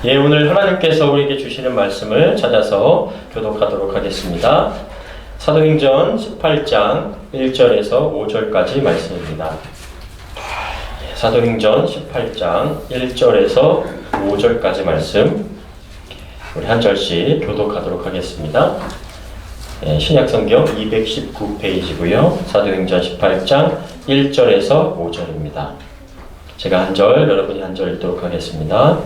예, 오늘 하나님께서 우리에게 주시는 말씀을 찾아서 교독하도록 하겠습니다. 사도행전 18장 1절에서 5절까지 말씀입니다. 사도행전 18장 1절에서 5절까지 말씀 우리 한 절씩 교독하도록 하겠습니다. 신약성경 219페이지고요. 사도행전 18장 1절에서 5절입니다. 제가 한 절, 여러분이 한 절 읽도록 하겠습니다.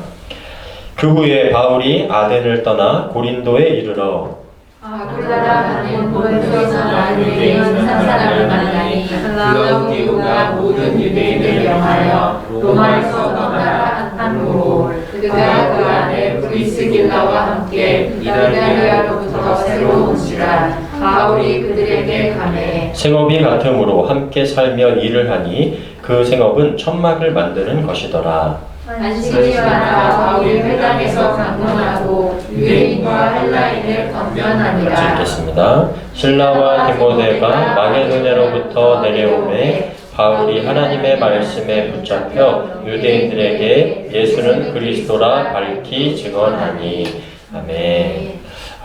그 후에 바울이 아덴을 떠나 고린도에 이르러 아굴라라는 본토에서 난 유대인 한 사람을 만나니 클라우디오가 모든 유대인을 명하여 로마에서 떠나라 함으로 그가 그 안에 브리스길라와 함께 이달리아로부터 새로 온 시간 바울이 그들에게 가매 생업이 같으므로 함께 살며 일을 하니 그 생업은 천막을 만드는 것이더라. 안식일마다 바울이 회당에서 강론하고 유대인과 헬라인을 권면하니라. 읽겠습니다. 실라와 디모데가 마게도냐로부터 내려오매 바울이 하나님의 말씀에 붙잡혀 유대인들에게 예수는 그리스도라 밝히 증언하니. 아멘.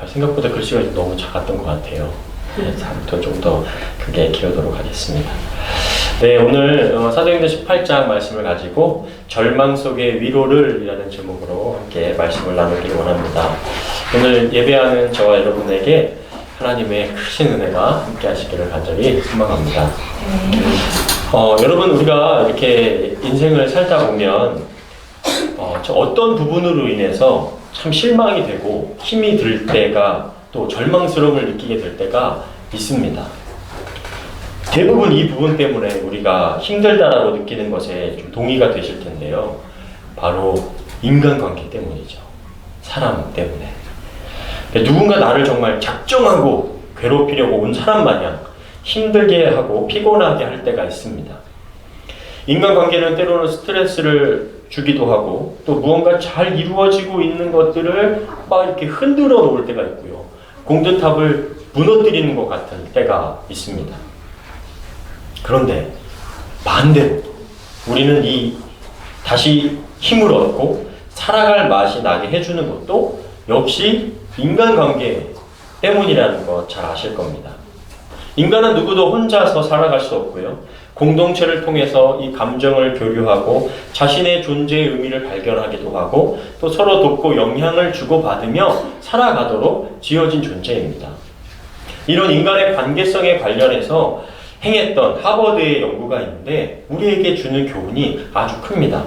생각보다 글씨가 너무 작았던 것 같아요. 다음부터 좀 더 크게 키우도록 하겠습니다. 네, 오늘 사도행전 18장 말씀을 가지고 절망 속의 위로를 이라는 제목으로 함께 말씀을 나누길 원합니다. 오늘 예배하는 저와 여러분에게 하나님의 크신 은혜가 함께 하시기를 간절히 소망합니다. 여러분, 우리가 이렇게 인생을 살다 보면 어떤 부분으로 인해서 참 실망이 되고 힘이 들 때가 또 절망스러움을 느끼게 될 때가 있습니다. 대부분 이 부분 때문에 우리가 힘들다라고 느끼는 것에 좀 동의가 되실 텐데요. 바로 인간관계 때문이죠. 사람 때문에. 누군가 나를 정말 작정하고 괴롭히려고 온 사람 마냥 힘들게 하고 피곤하게 할 때가 있습니다. 인간관계는 때로는 스트레스를 주기도 하고 또 무언가 잘 이루어지고 있는 것들을 막 이렇게 흔들어 놓을 때가 있고요. 공든탑을 무너뜨리는 것 같은 때가 있습니다. 그런데 반대로 우리는 다시 힘을 얻고 살아갈 맛이 나게 해주는 것도 역시 인간관계 때문이라는 거 잘 아실 겁니다. 인간은 누구도 혼자서 살아갈 수 없고요. 공동체를 통해서 이 감정을 교류하고 자신의 존재의 의미를 발견하기도 하고 또 서로 돕고 영향을 주고받으며 살아가도록 지어진 존재입니다. 이런 인간의 관계성에 관련해서 행했던 하버드의 연구가 있는데 우리에게 주는 교훈이 아주 큽니다.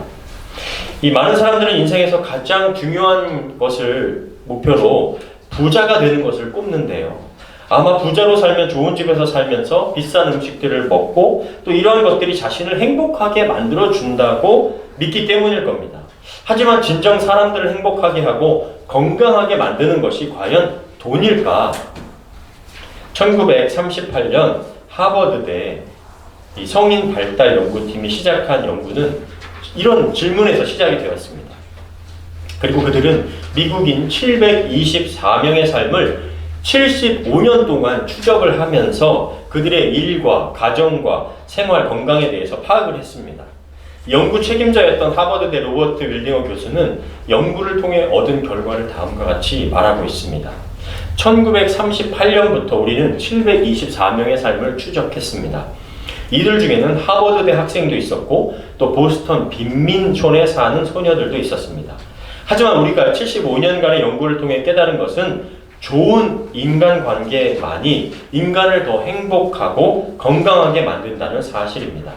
이 많은 사람들은 인생에서 가장 중요한 것을 목표로 부자가 되는 것을 꼽는데요. 아마 부자로 살면 좋은 집에서 살면서 비싼 음식들을 먹고 또 이러한 것들이 자신을 행복하게 만들어준다고 믿기 때문일 겁니다. 하지만 진정 사람들을 행복하게 하고 건강하게 만드는 것이 과연 돈일까? 1938년 하버드대 이 성인 발달 연구팀이 시작한 연구는 이런 질문에서 시작이 되었습니다. 그리고 그들은 미국인 724명의 삶을 75년 동안 추적을 하면서 그들의 일과 가정과 생활 건강에 대해서 파악을 했습니다. 연구 책임자였던 하버드대 로버트 윌딩어 교수는 연구를 통해 얻은 결과를 다음과 같이 말하고 있습니다. 1938년부터 우리는 724명의 삶을 추적했습니다. 이들 중에는 하버드대 학생도 있었고 또 보스턴 빈민촌에 사는 소녀들도 있었습니다. 하지만 우리가 75년간의 연구를 통해 깨달은 것은 좋은 인간관계만이 인간을 더 행복하고 건강하게 만든다는 사실입니다.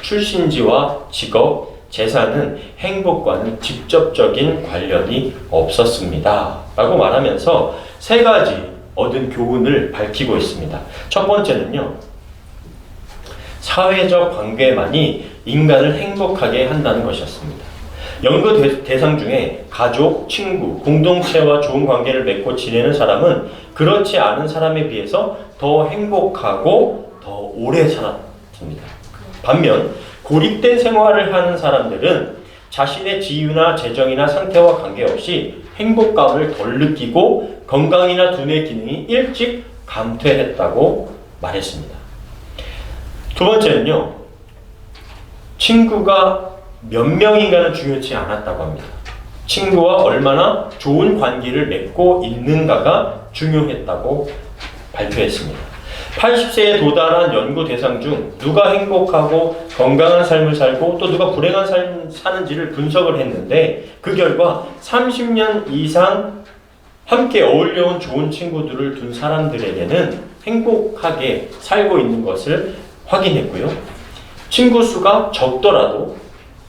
출신지와 직업, 재산은 행복과는 직접적인 관련이 없었습니다. 라고 말하면서 세 가지 얻은 교훈을 밝히고 있습니다. 첫 번째는요, 사회적 관계만이 인간을 행복하게 한다는 것이었습니다. 연구 대상 중에 가족, 친구, 공동체와 좋은 관계를 맺고 지내는 사람은 그렇지 않은 사람에 비해서 더 행복하고 더 오래 살았습니다. 반면 고립된 생활을 하는 사람들은 자신의 지위나 재정이나 상태와 관계없이 행복감을 덜 느끼고 건강이나 두뇌 기능이 일찍 감퇴했다고 말했습니다. 두 번째는요, 친구가 몇 명인가는 중요치 않았다고 합니다. 친구와 얼마나 좋은 관계를 맺고 있는가가 중요했다고 발표했습니다. 80세에 도달한 연구 대상 중 누가 행복하고 건강한 삶을 살고 또 누가 불행한 삶을 사는지를 분석을 했는데 그 결과 30년 이상 함께 어울려온 좋은 친구들을 둔 사람들에게는 행복하게 살고 있는 것을 확인했고요. 친구 수가 적더라도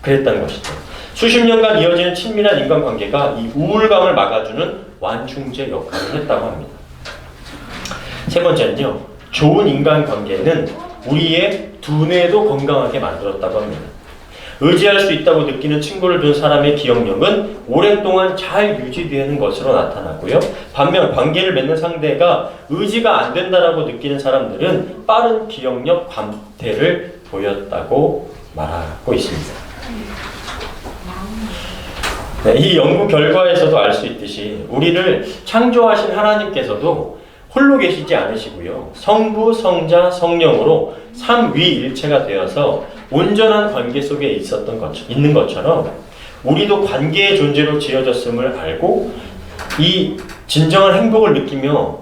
그랬다는 것이죠. 수십 년간 이어지는 친밀한 인간관계가 이 우울감을 막아주는 완충제 역할을 했다고 합니다. 세 번째는요, 좋은 인간관계는 우리의 두뇌도 건강하게 만들었다고 합니다. 의지할 수 있다고 느끼는 친구를 둔 사람의 기억력은 오랫동안 잘 유지되는 것으로 나타나고요. 반면 관계를 맺는 상대가 의지가 안 된다라고 느끼는 사람들은 빠른 기억력 감퇴를 보였다고 말하고 있습니다. 네, 이 연구 결과에서도 알 수 있듯이 우리를 창조하신 하나님께서도 홀로 계시지 않으시고요. 성부, 성자, 성령으로 삼위일체가 되어서 온전한 관계 속에 있는 것처럼 우리도 관계의 존재로 지어졌음을 알고 이 진정한 행복을 느끼며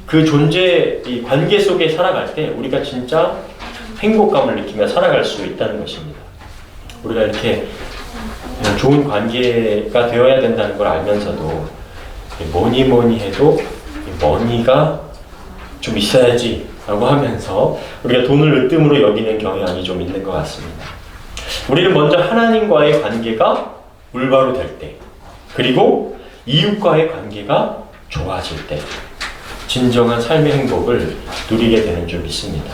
그 존재, 이 관계 속에 살아갈 때 우리가 진짜 행복감을 느끼며 살아갈 수 있다는 것입니다. 우리가 이렇게 좋은 관계가 되어야 된다는 걸 알면서도 뭐니 해도 머니가 좀 있어야지 라고 하면서 우리가 돈을 으뜸으로 여기는 경향이 좀 있는 것 같습니다. 우리는 먼저 하나님과의 관계가 올바로 될 때, 그리고 이웃과의 관계가 좋아질 때 진정한 삶의 행복을 누리게 되는 줄 믿습니다.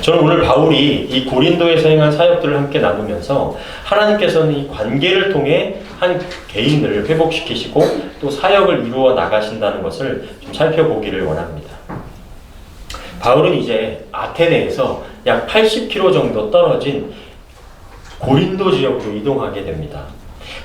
저는 오늘 바울이 이 고린도에서 행한 사역들을 함께 나누면서 하나님께서는 이 관계를 통해 한 개인을 회복시키시고 또 사역을 이루어 나가신다는 것을 좀 살펴보기를 원합니다. 바울은 이제 아테네에서 약 80km 정도 떨어진 고린도 지역으로 이동하게 됩니다.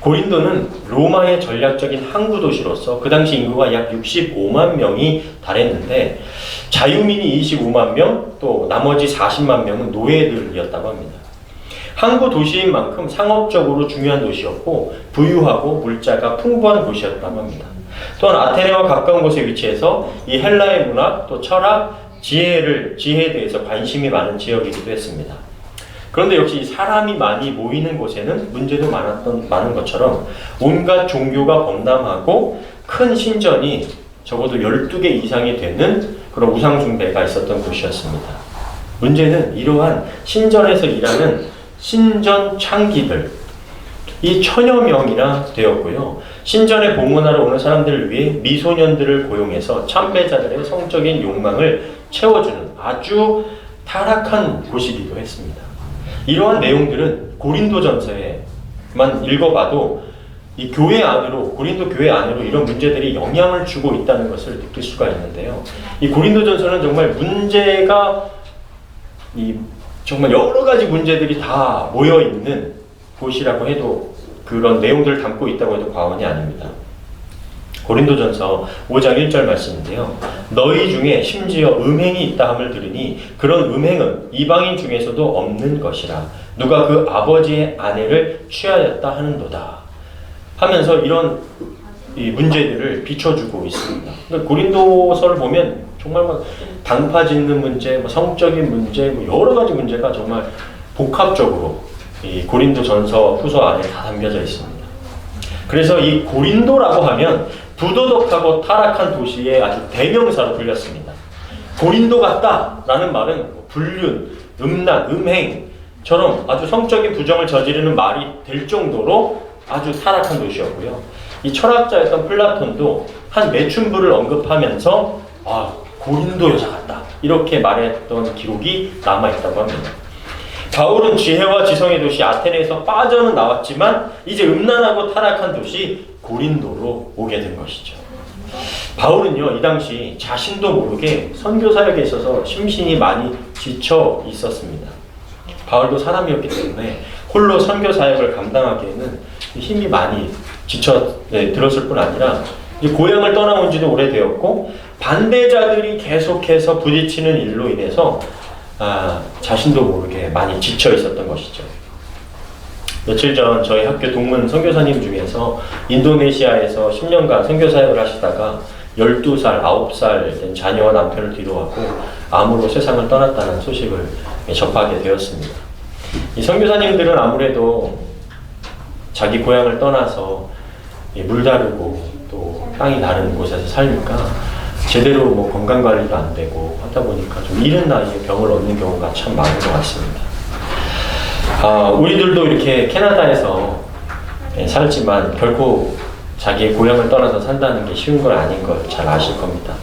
고린도는 로마의 전략적인 항구 도시로서 그 당시 인구가 약 65만 명이 달했는데 자유민이 25만 명, 또 나머지 40만 명은 노예들이었다고 합니다. 항구 도시인 만큼 상업적으로 중요한 도시였고 부유하고 물자가 풍부한 곳이었다고 합니다. 또한 아테네와 가까운 곳에 위치해서 이 헬라의 문학, 또 철학, 지혜에 대해서 관심이 많은 지역이기도 했습니다. 그런데 역시 사람이 많이 모이는 곳에는 문제도 많은 것처럼 온갖 종교가 범람하고 큰 신전이 적어도 12개 이상이 되는 그런 우상숭배가 있었던 곳이었습니다. 문제는 이러한 신전에서 일하는 신전 창기들, 이 1000여 명이나 되었고요. 신전에 봉헌하러 오는 사람들을 위해 미소년들을 고용해서 참배자들의 성적인 욕망을 채워주는 아주 타락한 곳이기도 했습니다. 이러한 내용들은 고린도전서에만 읽어봐도 이 교회 안으로, 고린도 교회 안으로 이런 문제들이 영향을 주고 있다는 것을 느낄 수가 있는데요. 이 고린도전서는 정말 문제가 정말 여러 가지 문제들이 다 모여 있는 곳이라고 해도 그런 내용들을 담고 있다고 해도 과언이 아닙니다. 고린도전서 5장 1절 말씀인데요. 너희 중에 심지어 음행이 있다 함을 들으니 그런 음행은 이방인 중에서도 없는 것이라 누가 그 아버지의 아내를 취하였다 하는도다 하면서 이런 이 문제들을 비춰주고 있습니다. 그러니까 고린도서를 보면 정말 당파 짓는 문제, 성적인 문제, 여러 가지 문제가 정말 복합적으로 이 고린도전서 후서 안에 다 담겨져 있습니다. 그래서 이 고린도라고 하면 부도덕하고 타락한 도시의 아주 대명사로 불렸습니다. 고린도 같다라는 말은 불륜, 음란, 음행처럼 아주 성적인 부정을 저지르는 말이 될 정도로 아주 타락한 도시였고요. 이 철학자였던 플라톤도 한 매춘부를 언급하면서 고린도 여자 같다 이렇게 말했던 기록이 남아있다고 합니다. 바울은 지혜와 지성의 도시 아테네에서 빠져는 나왔지만 이제 음란하고 타락한 도시 고린도로 오게 된 것이죠. 바울은요, 이 당시 자신도 모르게 선교 사역에 있어서 심신이 많이 지쳐 있었습니다. 바울도 사람이었기 때문에 홀로 선교 사역을 감당하기에는 힘이 많이 들었을 뿐 아니라 이제 고향을 떠나온 지도 오래되었고 반대자들이 계속해서 부딪히는 일로 인해서 자신도 모르게 많이 지쳐 있었던 것이죠. 며칠 전 저희 학교 동문 선교사님 중에서 인도네시아에서 10년간 선교 사역을 하시다가 12살, 9살 된 자녀와 남편을 뒤로하고 암으로 세상을 떠났다는 소식을 접하게 되었습니다. 이 선교사님들은 아무래도 자기 고향을 떠나서 물 다르고 또 땅이 다른 곳에서 살니까 제대로 뭐 건강관리도 안 되고 하다 보니까 좀 이른 나이에 병을 얻는 경우가 참 많은 것 같습니다. 우리들도 이렇게 캐나다에서 살지만 결코 자기의 고향을 떠나서 산다는 게 쉬운 건 아닌 걸 잘 아실 겁니다.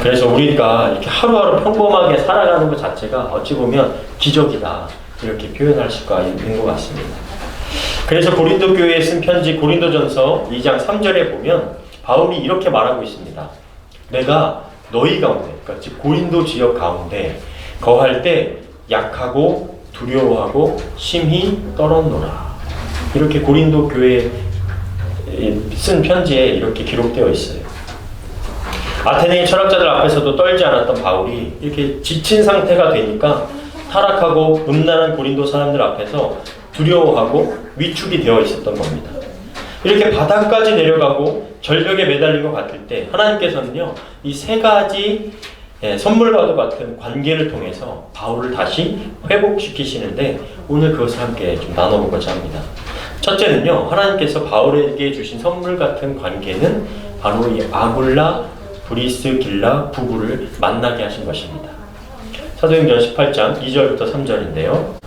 그래서 우리가 이렇게 하루하루 평범하게 살아가는 것 자체가 어찌 보면 기적이다, 이렇게 표현할 수가 있는 것 같습니다. 그래서 고린도 교회에 쓴 편지 고린도전서 2장 3절에 보면 바울이 이렇게 말하고 있습니다. 내가 너희 가운데, 그러니까 즉 고린도 지역 가운데 거할 때 약하고 두려워하고 심히 떨었노라. 이렇게 고린도 교회에 쓴 편지에 이렇게 기록되어 있어요. 아테네의 철학자들 앞에서도 떨지 않았던 바울이 이렇게 지친 상태가 되니까 타락하고 음란한 고린도 사람들 앞에서 두려워하고 위축이 되어 있었던 겁니다. 이렇게 바닥까지 내려가고 절벽에 매달린 것 같을 때 하나님께서는요, 이 세 가지 선물과도 같은 관계를 통해서 바울을 다시 회복시키시는데 오늘 그것을 함께 좀 나눠보고자 합니다. 첫째는요, 하나님께서 바울에게 주신 선물 같은 관계는 바로 이 아굴라, 브리스길라 부부를 만나게 하신 것입니다. 사도행전 18장 2절부터 3절인데요.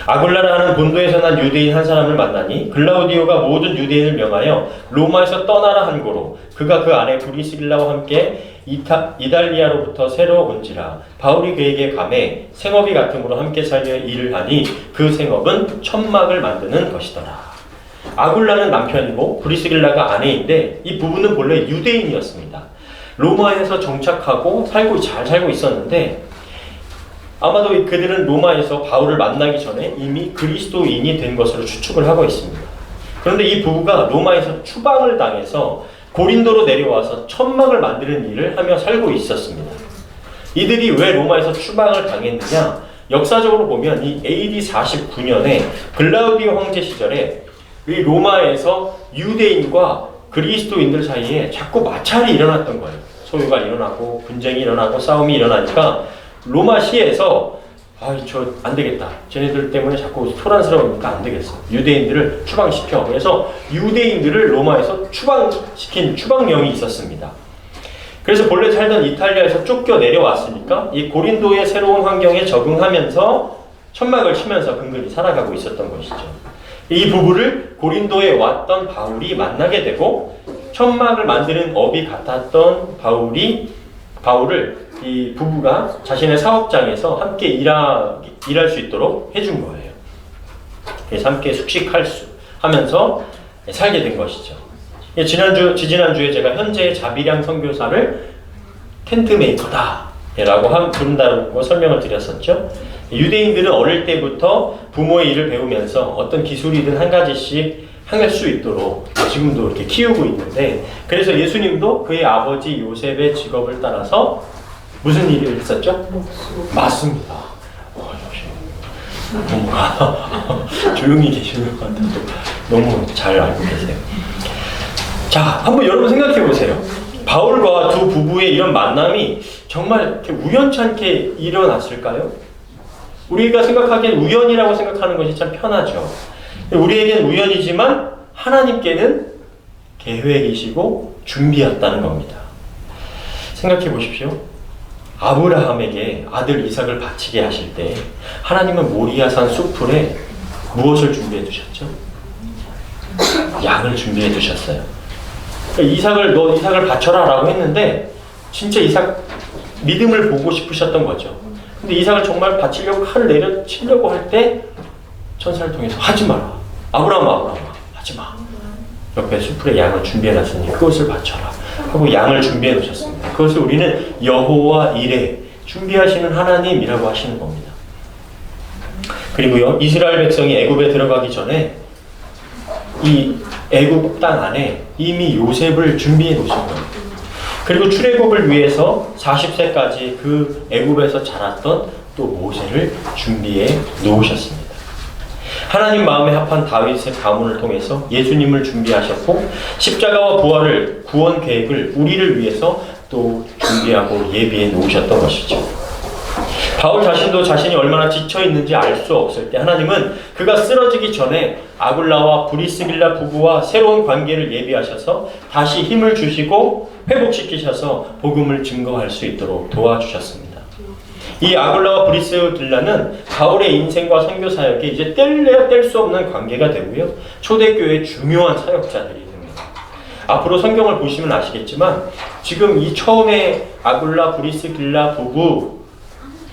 아굴라라는 본도에서 난 유대인 한 사람을 만나니 글라우디오가 모든 유대인을 명하여 로마에서 떠나라 한 고로 그가 그 안에 브리스길라와 함께 이달리아로부터 새로 온지라. 바울이 그에게 가매 생업이 같음으로 함께 살려 일을 하니 그 생업은 천막을 만드는 것이더라. 아굴라는 남편이고 브리스길라가 아내인데 이 부부는 본래 유대인이었습니다. 로마에서 정착하고 잘 살고 있었는데 아마도 그들은 로마에서 바울을 만나기 전에 이미 그리스도인이 된 것으로 추측을 하고 있습니다. 그런데 이 부부가 로마에서 추방을 당해서 고린도로 내려와서 천막을 만드는 일을 하며 살고 있었습니다. 이들이 왜 로마에서 추방을 당했느냐? 역사적으로 보면 이 AD 49년에 글라우디오 황제 시절에 이 로마에서 유대인과 그리스도인들 사이에 자꾸 마찰이 일어났던 거예요. 소요가 일어나고 분쟁이 일어나고 싸움이 일어나니까 로마 시에서 저 안 되겠다. 쟤네들 때문에 자꾸 소란스러우니까 안 되겠어. 유대인들을 추방시켜. 그래서 유대인들을 로마에서 추방시킨 추방령이 있었습니다. 그래서 본래 살던 이탈리아에서 쫓겨 내려왔으니까 이 고린도의 새로운 환경에 적응하면서 천막을 치면서 근근히 살아가고 있었던 것이죠. 이 부부를 고린도에 왔던 바울이 만나게 되고 천막을 만드는 업이 같았던 바울을 이 부부가 자신의 사업장에서 함께 일할 수 있도록 해준 거예요. 그래서 함께 하면서 살게 된 것이죠. 지지난주에 제가 현재의 자비량 선교사를 텐트메이커다 라고 부른다고 설명을 드렸었죠. 유대인들은 어릴 때부터 부모의 일을 배우면서 어떤 기술이든 한 가지씩 할 수 있도록 지금도 이렇게 키우고 있는데, 그래서 예수님도 그의 아버지 요셉의 직업을 따라서 무슨 일을 했었죠? 맞습니다. 역시 뭔가 조용히 계시는 것 같아서 너무 잘 알고 계세요. 자, 한번 여러분 생각해 보세요. 바울과 두 부부의 이런 만남이 정말 이렇게 우연찮게 일어났을까요? 우리가 생각하기엔 우연이라고 생각하는 것이 참 편하죠. 우리에겐 우연이지만 하나님께는 계획이시고 준비였다는 겁니다. 생각해 보십시오. 아브라함에게 아들 이삭을 바치게 하실 때 하나님은 모리아산 숲풀에 무엇을 준비해 두셨죠? 양을 준비해 두셨어요. 그러니까 이삭을 바쳐라 라고 했는데 진짜 이삭 믿음을 보고 싶으셨던 거죠. 근데 이삭을 정말 바치려고 칼을 내려치려고 할 때 천사를 통해서 하지 마라. 아브라함아 하지 마. 옆에 숲풀에 양을 준비해 놨으니 그것을 바쳐라 하고 양을 준비해 놓으셨습니다. 그것을 우리는 여호와 이레, 준비하시는 하나님이라고 하시는 겁니다. 그리고요, 이스라엘 백성이 애굽에 들어가기 전에 이 애굽 땅 안에 이미 요셉을 준비해 놓으신 거예요. 그리고 출애굽을 위해서 40세까지 그 애굽에서 자랐던 또 모세를 준비해 놓으셨습니다. 하나님 마음에 합한 다윗의 가문을 통해서 예수님을 준비하셨고 십자가와 부활을 구원 계획을 우리를 위해서 또 준비하고 예비해 놓으셨던 것이죠. 바울 자신도 자신이 얼마나 지쳐 있는지 알 수 없을 때 하나님은 그가 쓰러지기 전에 아굴라와 브리스길라 부부와 새로운 관계를 예비하셔서 다시 힘을 주시고 회복시키셔서 복음을 증거할 수 있도록 도와주셨습니다. 이 아굴라와 브리스길라는 바울의 인생과 선교 사역에 이제 뗄래야 뗄 수 없는 관계가 되고요. 초대교회의 중요한 사역자들이 됩니다. 앞으로 성경을 보시면 아시겠지만 지금 이 처음에 아굴라 브리스길라 부부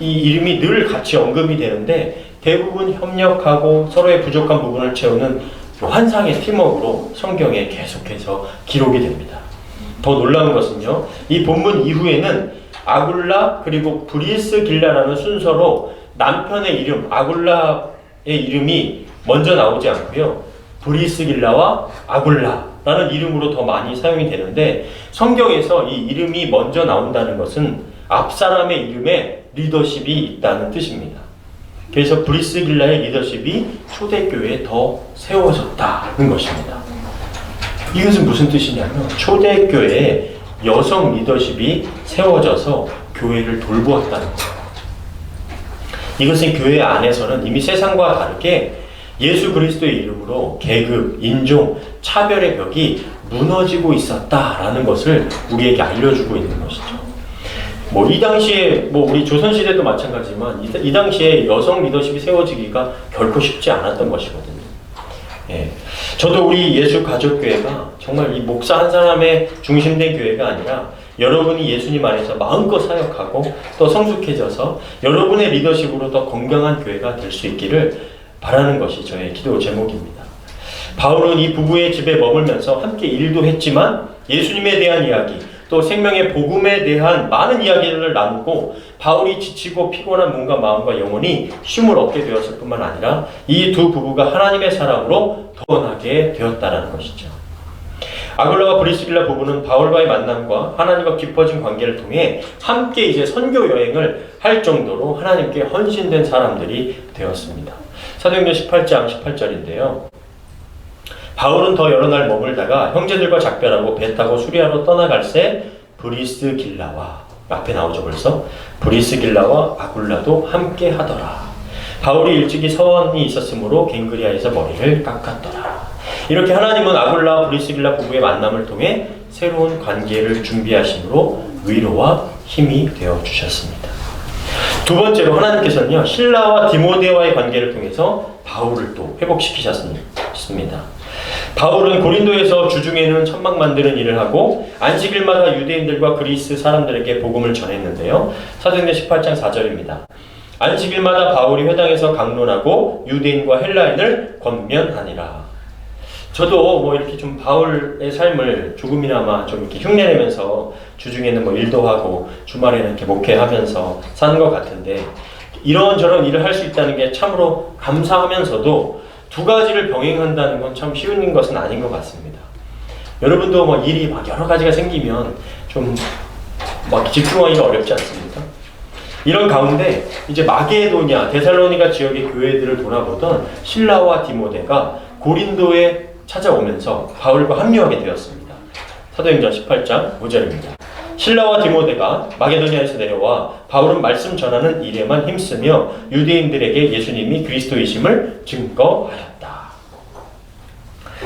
이 이름이 늘 같이 언급이 되는데 대부분 협력하고 서로의 부족한 부분을 채우는 환상의 팀워크로 성경에 계속해서 기록이 됩니다. 더 놀라운 것은요. 이 본문 이후에는 아굴라 그리고 브리스길라라는 순서로 남편의 이름 아굴라의 이름이 먼저 나오지 않고요. 브리스길라와 아굴라라는 이름으로 더 많이 사용이 되는데 성경에서 이 이름이 먼저 나온다는 것은 앞사람의 이름에 리더십이 있다는 뜻입니다. 그래서 브리스길라의 리더십이 초대교회에 더 세워졌다는 것입니다. 이것은 무슨 뜻이냐면 초대교회에 여성 리더십이 세워져서 교회를 돌보았다는 거예요. 이것은 교회 안에서는 이미 세상과 다르게 예수 그리스도의 이름으로 계급, 인종, 차별의 벽이 무너지고 있었다라는 것을 우리에게 알려주고 있는 것이죠. 이 당시에 우리 조선시대도 마찬가지지만 이 당시에 여성 리더십이 세워지기가 결코 쉽지 않았던 것이거든요. 예. 저도 우리 예수 가족교회가 정말 이 목사 한 사람의 중심된 교회가 아니라 여러분이 예수님 안에서 마음껏 사역하고 또 성숙해져서 여러분의 리더십으로 더 건강한 교회가 될 수 있기를 바라는 것이 저의 기도 제목입니다. 바울은 이 부부의 집에 머물면서 함께 일도 했지만 예수님에 대한 이야기 또 생명의 복음에 대한 많은 이야기를 나누고 바울이 지치고 피곤한 몸과 마음과 영혼이 쉼을 얻게 되었을 뿐만 아니라 이 두 부부가 하나님의 사랑으로 더원하게 되었다는 것이죠. 아굴라와 브리스길라 부부는 바울과의 만남과 하나님과 깊어진 관계를 통해 함께 이제 선교 여행을 할 정도로 하나님께 헌신된 사람들이 되었습니다. 사도행전 18장 18절인데요. 바울은 더 여러 날 머물다가 형제들과 작별하고 배 타고 수리아로 떠나갈새 브리스길라와 앞에 나오죠 벌써 브리스길라와 아굴라도 함께 하더라. 바울이 일찍이 서원이 있었으므로 갱그리아에서 머리를 깎았더라. 이렇게 하나님은 아굴라 브리스길라 부부의 만남을 통해 새로운 관계를 준비하심으로 위로와 힘이 되어 주셨습니다. 두 번째로 하나님께서는요 실라와 디모데와의 관계를 통해서 바울을 또 회복시키셨습니다. 바울은 고린도에서 주중에는 천막 만드는 일을 하고 안식일마다 유대인들과 그리스 사람들에게 복음을 전했는데요. 사도행전 18장 4절입니다. 안식일마다 바울이 회당에서 강론하고 유대인과 헬라인을 권면하니라. 저도 이렇게 좀 바울의 삶을 조금이나마 좀 이렇게 흉내내면서 주중에는 일도 하고 주말에는 이렇게 목회하면서 사는 것 같은데 이런저런 일을 할 수 있다는 게 참으로 감사하면서도 두 가지를 병행한다는 건 참 쉬운 것은 아닌 것 같습니다. 여러분도 일이 여러 가지가 생기면 좀 집중하기가 어렵지 않습니까? 이런 가운데 이제 마게도냐, 데살로니가 지역의 교회들을 돌아보던 실라와 디모데가 고린도에 찾아오면서 바울과 합류하게 되었습니다. 사도행전 18장 5절입니다. 실라와 디모데가 마게도냐에서 내려와 바울은 말씀 전하는 일에만 힘쓰며 유대인들에게 예수님이 그리스도이심을 증거하였다.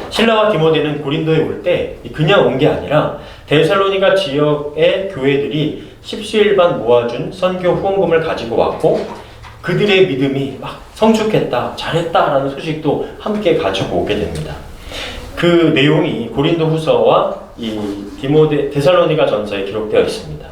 실라와 디모데는 고린도에 올 때 그냥 온 게 아니라 데살로니가 지역의 교회들이 십시일반 모아준 선교 후원금을 가지고 왔고 그들의 믿음이 성숙했다, 잘했다라는 소식도 함께 가지고 오게 됩니다. 그 내용이 고린도 후서와 이 데살로니가 전서에 기록되어 있습니다.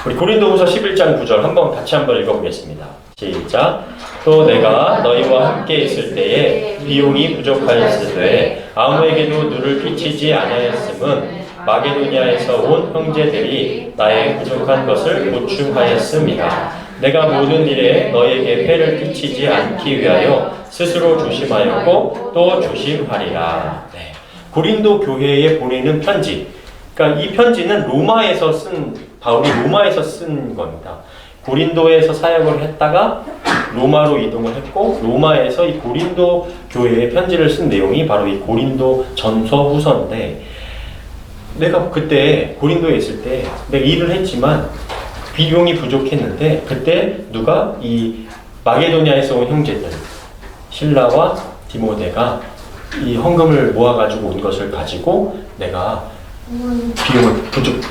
우리 고린도 후서 11장 9절 같이 한번 읽어보겠습니다. 시작. 또 내가 너희와 함께 있을 때에 비용이 부족하였으되 아무에게도 누를 끼치지 아니하였음은 마게도니아에서 온 형제들이 나의 부족한 것을 보충하였습니다. 내가 모든 일에 너에게 폐를 끼치지 않기 위하여 스스로 조심하였고 또 조심하리라. 네. 고린도 교회에 보내는 편지. 그러니까 이 편지는 바울이 로마에서 쓴 겁니다. 고린도에서 사역을 했다가 로마로 이동을 했고 로마에서 이 고린도 교회에 편지를 쓴 내용이 바로 이 고린도 전서 후서인데 내가 그때 고린도에 있을 때 내가 일을 했지만 비용이 부족했는데 그때 누가 이 마게도냐에서 온 형제들 실라와 디모데가 이 헌금을 모아가지고 온 것을 가지고 내가 비용을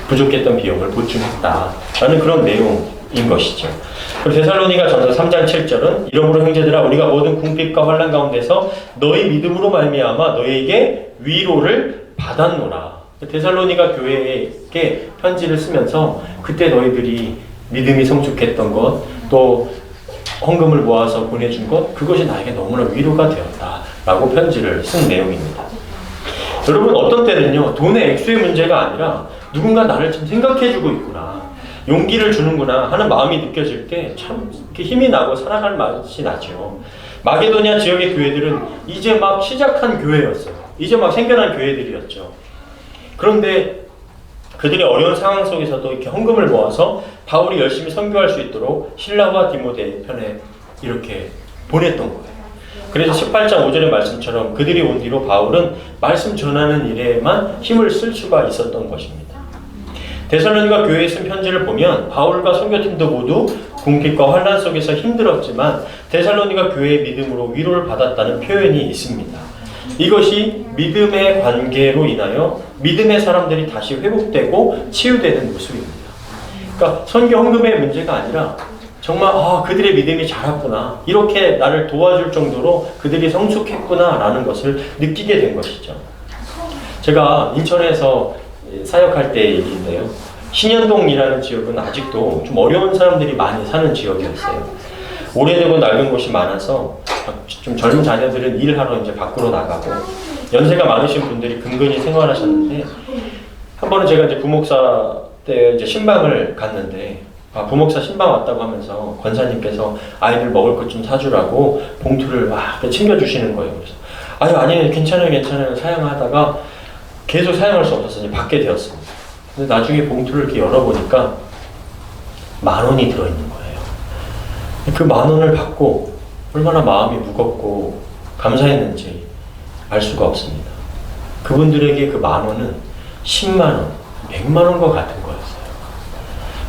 부족했던 비용을 보충했다라는 그런 내용인 것이죠. 그리고 데살로니가 전서 3장 7절은 이러므로 형제들아 우리가 모든 궁핍과 환난 가운데서 너희 믿음으로 말미암아 너희에게 위로를 받았노라. 데살로니가 교회에게 편지를 쓰면서 그때 너희들이 믿음이 성숙했던 것, 또 헌금을 모아서 보내준 것, 그것이 나에게 너무나 위로가 되었다라고 편지를 쓴 내용입니다. 여러분 어떤 때는요 돈의 액수의 문제가 아니라 누군가 나를 좀 생각해주고 있구나, 용기를 주는구나 하는 마음이 느껴질 때 참 힘이 나고 살아갈 맛이 나죠. 마게도냐 지역의 교회들은 이제 막 시작한 교회였어요. 이제 막 생겨난 교회들이었죠. 그런데 그들이 어려운 상황 속에서도 이렇게 헌금을 모아서 바울이 열심히 선교할 수 있도록 실라와 디모데 편에 이렇게 보냈던 거예요. 그래서 18장 5절의 말씀처럼 그들이 온 뒤로 바울은 말씀 전하는 일에만 힘을 쓸 수가 있었던 것입니다. 데살로니가 교회에 쓴 편지를 보면 바울과 선교팀도 모두 궁핍과 환난 속에서 힘들었지만 데살로니가 교회의 믿음으로 위로를 받았다는 표현이 있습니다. 이것이 믿음의 관계로 인하여 믿음의 사람들이 다시 회복되고 치유되는 모습입니다. 그러니까 선교 헌금의 문제가 아니라 정말 그들의 믿음이 자랐구나, 이렇게 나를 도와줄 정도로 그들이 성숙했구나 라는 것을 느끼게 된 것이죠. 제가 인천에서 사역할 때의 일인데요, 신현동이라는 지역은 아직도 좀 어려운 사람들이 많이 사는 지역이었어요. 오래되고 낡은 곳이 많아서 좀 젊은 자녀들은 일하러 이제 밖으로 나가고 연세가 많으신 분들이 근근히 생활하셨는데, 한 번은 제가 이제 부목사 때 이제 신방을 갔는데 부목사 신방 왔다고 하면서 권사님께서 아이들 먹을 것 좀 사주라고 봉투를 막 챙겨주시는 거예요. 그래서 아니요 괜찮아요 사양하다가 계속 사양할 수 없어서 이제 받게 되었습니다. 근데 나중에 봉투를 이렇게 열어보니까 10,000원이 들어있는 거예요. 그 10,000원을 받고 얼마나 마음이 무겁고 감사했는지 알 수가 없습니다. 그분들에게 그 10,000원은 10만원, 100만원과 같은 거였어요.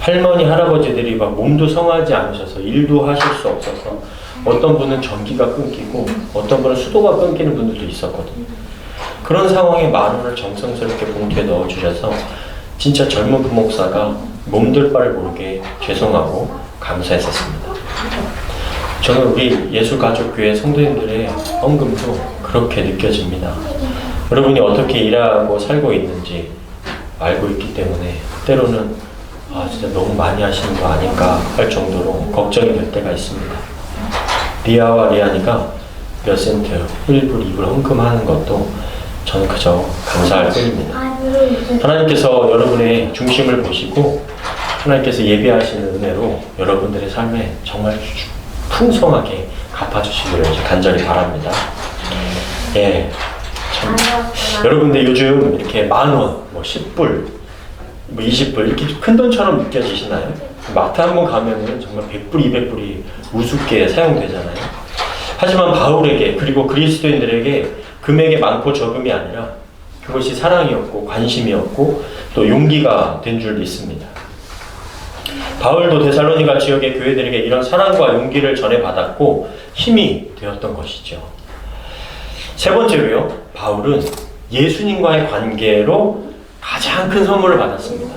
할머니, 할아버지들이 막 몸도 성하지 않으셔서 일도 하실 수 없어서 어떤 분은 전기가 끊기고 어떤 분은 수도가 끊기는 분들도 있었거든요. 그런 상황에 10,000원을 정성스럽게 봉투에 넣어주셔서 진짜 젊은 부목사가 몸둘 바를 모르게 죄송하고 감사했었습니다. 저는 우리 예수가족교회 성도님들의 헌금도 그렇게 느껴집니다. 여러분이 어떻게 일하고 살고 있는지 알고 있기 때문에 때로는 진짜 너무 많이 하시는 거 아닌가 할 정도로 걱정이 될 때가 있습니다. 리아와 리안이가 몇 센트 1불, 2불 헌금하는 것도 저는 그저 감사할 뿐입니다. 하나님께서 여러분의 중심을 보시고 하나님께서 예비하시는 은혜로 여러분들의 삶에 정말 풍성하게 갚아주시기를 간절히 바랍니다. 예, 참, 여러분들 요즘 이렇게 10,000원, 10불, 20불 이렇게 큰 돈처럼 느껴지시나요? 마트 한번 가면은 정말 100불, 200불이 우습게 사용되잖아요. 하지만 바울에게 그리고 그리스도인들에게 금액이 많고 적음이 아니라 그것이 사랑이었고 관심이었고 또 용기가 된 줄 믿습니다. 바울도 데살로니가 지역의 교회들에게 이런 사랑과 용기를 전해받았고 힘이 되었던 것이죠. 세 번째로요, 바울은 예수님과의 관계로 가장 큰 선물을 받았습니다.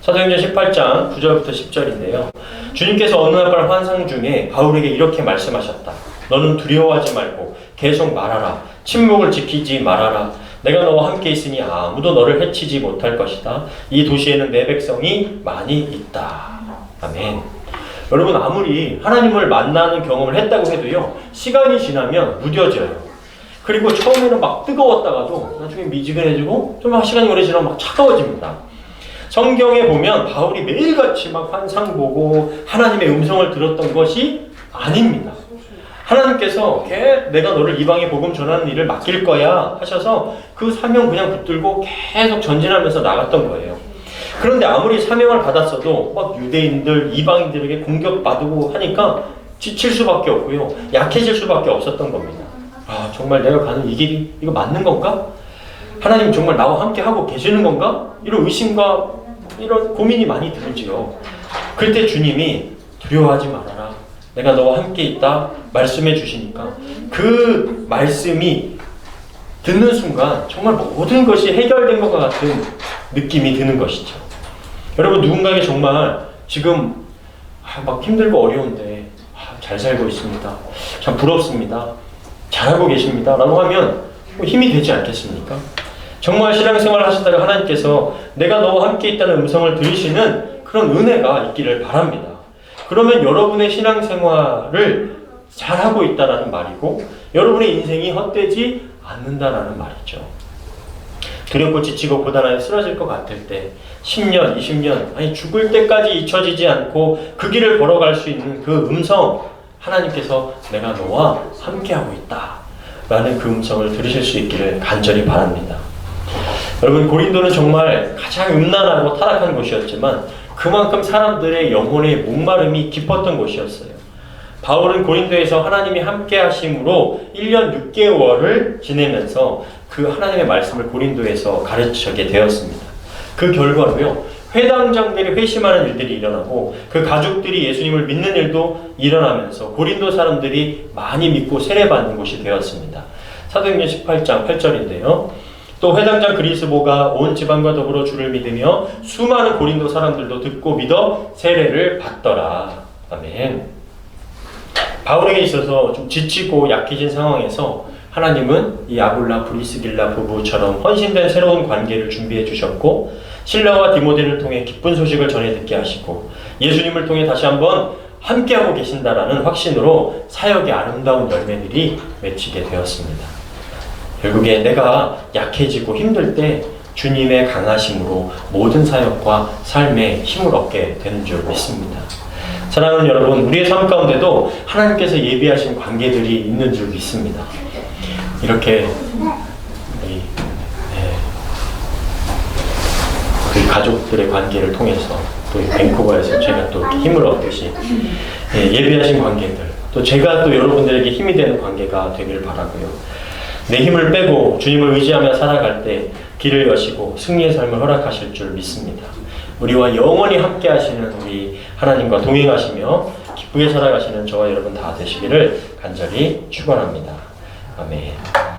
사도행전 18장 9절부터 10절인데요. 주님께서 어느 날 환상 중에 바울에게 이렇게 말씀하셨다. 너는 두려워하지 말고 계속 말하라. 침묵을 지키지 말아라. 내가 너와 함께 있으니 아무도 너를 해치지 못할 것이다. 이 도시에는 내 백성이 많이 있다. 아멘. 여러분, 아무리 하나님을 만나는 경험을 했다고 해도요, 시간이 지나면 무뎌져요. 그리고 처음에는 막 뜨거웠다가도 나중에 미지근해지고 좀 시간이 오래 지나면 막 차가워집니다. 성경에 보면 바울이 매일같이 막 환상 보고 하나님의 음성을 들었던 것이 아닙니다. 하나님께서 내가 너를 이방에 복음 전하는 일을 맡길 거야 하셔서 그 사명 그냥 붙들고 계속 전진하면서 나갔던 거예요. 그런데 아무리 사명을 받았어도 막 유대인들, 이방인들에게 공격받고 하니까 지칠 수밖에 없고요. 약해질 수밖에 없었던 겁니다. 아, 정말 내가 가는 이 길이 이거 맞는 건가? 하나님 정말 나와 함께 하고 계시는 건가? 이런 의심과 이런 고민이 많이 들지요. 그럴 때 주님이 두려워하지 말아라. 내가 너와 함께 있다 말씀해 주시니까 그 말씀이 듣는 순간 정말 모든 것이 해결된 것과 같은 느낌이 드는 것이죠. 여러분, 누군가에게 정말 지금 막 힘들고 어려운데 잘 살고 있습니다. 참 부럽습니다. 잘하고 계십니다. 라고 하면 힘이 되지 않겠습니까? 정말 신앙생활을 하시다가 하나님께서 내가 너와 함께 있다는 음성을 들으시는 그런 은혜가 있기를 바랍니다. 그러면 여러분의 신앙생활을 잘하고 있다는 말이고 여러분의 인생이 헛되지 않는다라는 말이죠. 두렵고 지치고 고단하게 쓰러질 것 같을 때 10년, 20년, 아니 죽을 때까지 잊혀지지 않고 그 길을 걸어갈 수 있는 그 음성, 하나님께서 내가 너와 함께하고 있다 라는 그 음성을 들으실 수 있기를 간절히 바랍니다. 여러분, 고린도는 정말 가장 음란하고 타락한 곳이었지만 그만큼 사람들의 영혼의 목마름이 깊었던 곳이었어요. 바울은 고린도에서 하나님이 함께 하심으로 1년 6개월을 지내면서 그 하나님의 말씀을 고린도에서 가르치게 되었습니다. 그 결과로요, 회당장들이 회심하는 일들이 일어나고 그 가족들이 예수님을 믿는 일도 일어나면서 고린도 사람들이 많이 믿고 세례받는 곳이 되었습니다. 사도행전 18장 8절인데요. 또 회당장 그리스보가 온 지방과 더불어 주를 믿으며 수많은 고린도 사람들도 듣고 믿어 세례를 받더라. 아멘. 바울에게 있어서 좀 지치고 약해진 상황에서 하나님은 이 아굴라 브리스길라 부부처럼 헌신된 새로운 관계를 준비해 주셨고 실라와 디모데를 통해 기쁜 소식을 전해 듣게 하시고 예수님을 통해 다시 한번 함께하고 계신다라는 확신으로 사역의 아름다운 열매들이 맺히게 되었습니다. 결국에 내가 약해지고 힘들 때 주님의 강하심으로 모든 사역과 삶에 힘을 얻게 되는 줄 믿습니다. 사랑하는 여러분, 우리의 삶 가운데도 하나님께서 예비하신 관계들이 있는 줄 믿습니다. 이렇게 그 가족들의 관계를 통해서 또 밴쿠버에서 제가 또 힘을 얻듯이 예비하신 관계들, 또 제가 또 여러분들에게 힘이 되는 관계가 되길 바라고요. 내 힘을 빼고 주님을 의지하며 살아갈 때 길을 여시고 승리의 삶을 허락하실 줄 믿습니다. 우리와 영원히 함께 하시는 우리 하나님과 동행하시며 기쁘게 살아가시는 저와 여러분 다 되시기를 간절히 축원합니다. 아멘.